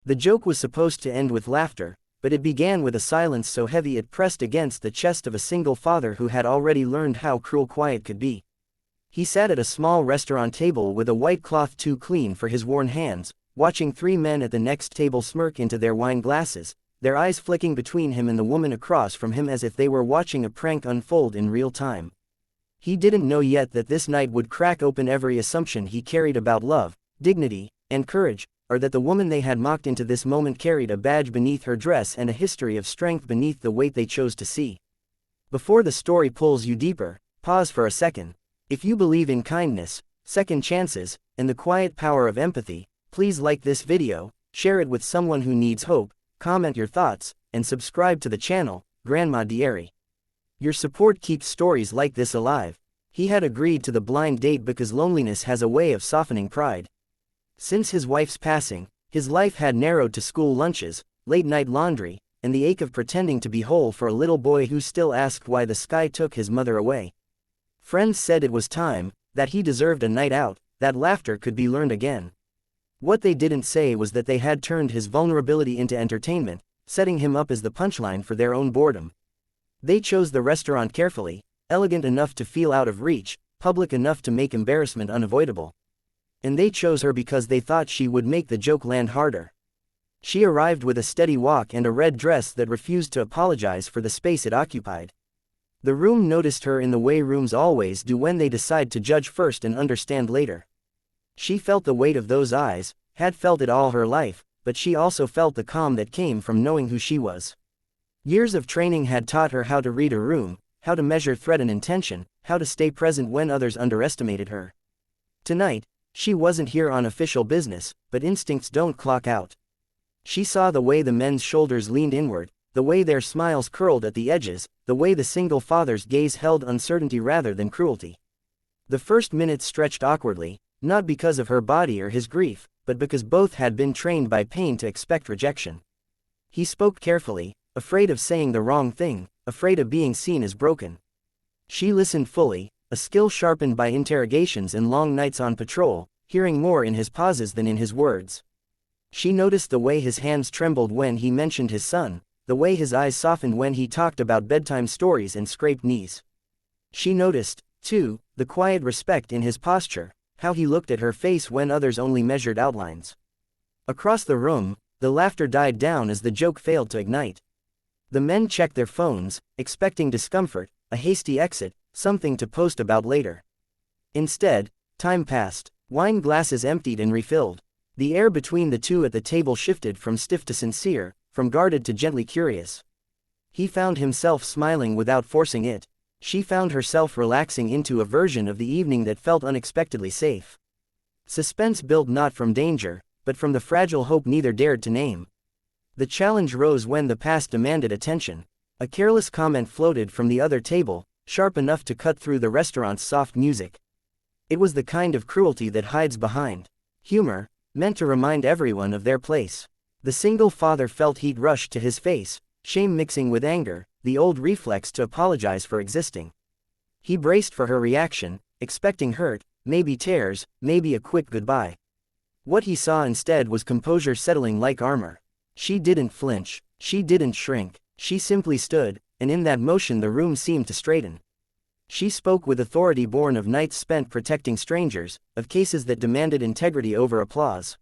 The joke was supposed to end with laughter, but it began with a silence so heavy it pressed against the chest of a single father who had already learned how cruel quiet could be. He sat at a small restaurant table with a white cloth too clean for his worn hands, watching three men at the next table smirk into their wine glasses, their eyes flicking between him and the woman across from him as if they were watching a prank unfold in real time. He didn't know yet that this night would crack open every assumption he carried about love, dignity, and courage, or that the woman they had mocked into this moment carried a badge beneath her dress and a history of strength beneath the weight they chose to see. Before the story pulls you deeper, pause for a second. If you believe in kindness, second chances, and the quiet power of empathy, please like this video, share it with someone who needs hope, comment your thoughts, and subscribe to the channel, Grandma Diery. Your support keeps stories like this alive. He had agreed to the blind date because loneliness has a way of softening pride. Since his wife's passing, his life had narrowed to school lunches, late-night laundry, and the ache of pretending to be whole for a little boy who still asked why the sky took his mother away. Friends said it was time, that he deserved a night out, that laughter could be learned again. What they didn't say was that they had turned his vulnerability into entertainment, setting him up as the punchline for their own boredom. They chose the restaurant carefully, elegant enough to feel out of reach, public enough to make embarrassment unavoidable. And they chose her because they thought she would make the joke land harder. She arrived with a steady walk and a red dress that refused to apologize for the space it occupied. The room noticed her in the way rooms always do when they decide to judge first and understand later. She felt the weight of those eyes, had felt it all her life, but she also felt the calm that came from knowing who she was. Years of training had taught her how to read a room, how to measure threat and intention, how to stay present when others underestimated her. Tonight, she wasn't here on official business, but instincts don't clock out. She saw the way the men's shoulders leaned inward, the way their smiles curled at the edges, the way the single father's gaze held uncertainty rather than cruelty. The first minutes stretched awkwardly, not because of her body or his grief, but because both had been trained by pain to expect rejection. He spoke carefully, afraid of saying the wrong thing, afraid of being seen as broken. She listened fully, a skill sharpened by interrogations and long nights on patrol, hearing more in his pauses than in his words. She noticed the way his hands trembled when he mentioned his son, the way his eyes softened when he talked about bedtime stories and scraped knees. She noticed, too, the quiet respect in his posture, how he looked at her face when others only measured outlines. Across the room, the laughter died down as the joke failed to ignite. The men checked their phones, expecting discomfort, a hasty exit, something to post about later. Instead, time passed, wine glasses emptied and refilled. The air between the two at the table shifted from stiff to sincere, from guarded to gently curious. He found himself smiling without forcing it. She found herself relaxing into a version of the evening that felt unexpectedly safe. Suspense built not from danger, but from the fragile hope neither dared to name. The challenge rose when the past demanded attention. A careless comment floated from the other table, sharp enough to cut through the restaurant's soft music. It was the kind of cruelty that hides behind humor, meant to remind everyone of their place. The single father felt heat rush to his face, shame mixing with anger, the old reflex to apologize for existing. He braced for her reaction, expecting hurt, maybe tears, maybe a quick goodbye. What he saw instead was composure settling like armor. She didn't flinch, she didn't shrink, she simply stood, and in that motion the room seemed to straighten. She spoke with authority born of nights spent protecting strangers, of cases that demanded integrity over applause.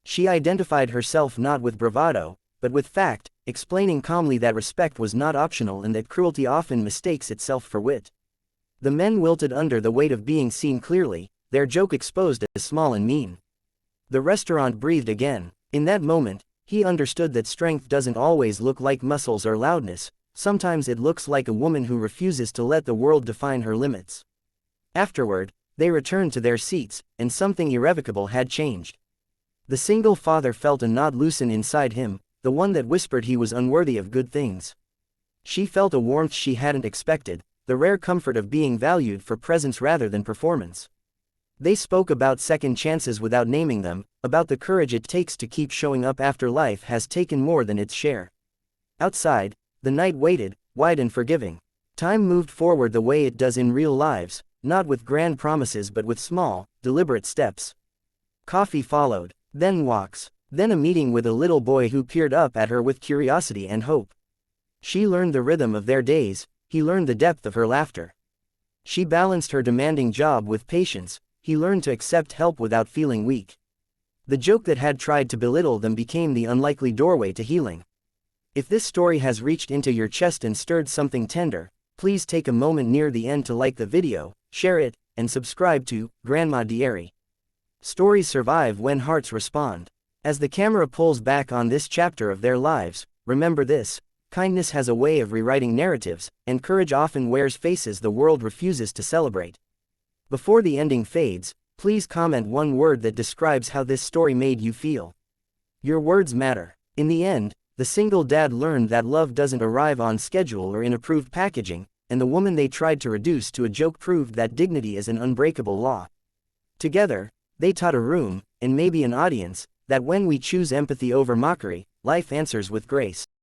She identified herself not with bravado, but with fact, explaining calmly that respect was not optional and that cruelty often mistakes itself for wit. The men wilted under the weight of being seen clearly, their joke exposed as small and mean. The restaurant breathed again. In that moment, he understood that strength doesn't always look like muscles or loudness. Sometimes it looks like a woman who refuses to let the world define her limits. Afterward, they returned to their seats, and something irrevocable had changed. The single father felt a knot loosen inside him, the one that whispered he was unworthy of good things. She felt a warmth she hadn't expected, the rare comfort of being valued for presence rather than performance. They spoke about second chances without naming them, about the courage it takes to keep showing up after life has taken more than its share. Outside, the night waited, wide and forgiving. Time moved forward the way it does in real lives, not with grand promises but with small, deliberate steps. Coffee followed, then walks, Then a meeting with a little boy who peered up at her with curiosity and hope. She learned the rhythm of their days, he learned the depth of her laughter. She balanced her demanding job with patience, he learned to accept help without feeling weak. The joke that had tried to belittle them became the unlikely doorway to healing. If this story has reached into your chest and stirred something tender, please take a moment near the end to like the video, share it, and subscribe to Grandma Diery. Stories survive when hearts respond. As the camera pulls back on this chapter of their lives, remember this: kindness has a way of rewriting narratives, and courage often wears faces the world refuses to celebrate. Before the ending fades, please comment one word that describes how this story made you feel. Your words matter. In the end, the single dad learned that love doesn't arrive on schedule or in approved packaging, and the woman they tried to reduce to a joke proved that dignity is an unbreakable law. Together, they taught a room, and maybe an audience, that when we choose empathy over mockery, life answers with grace.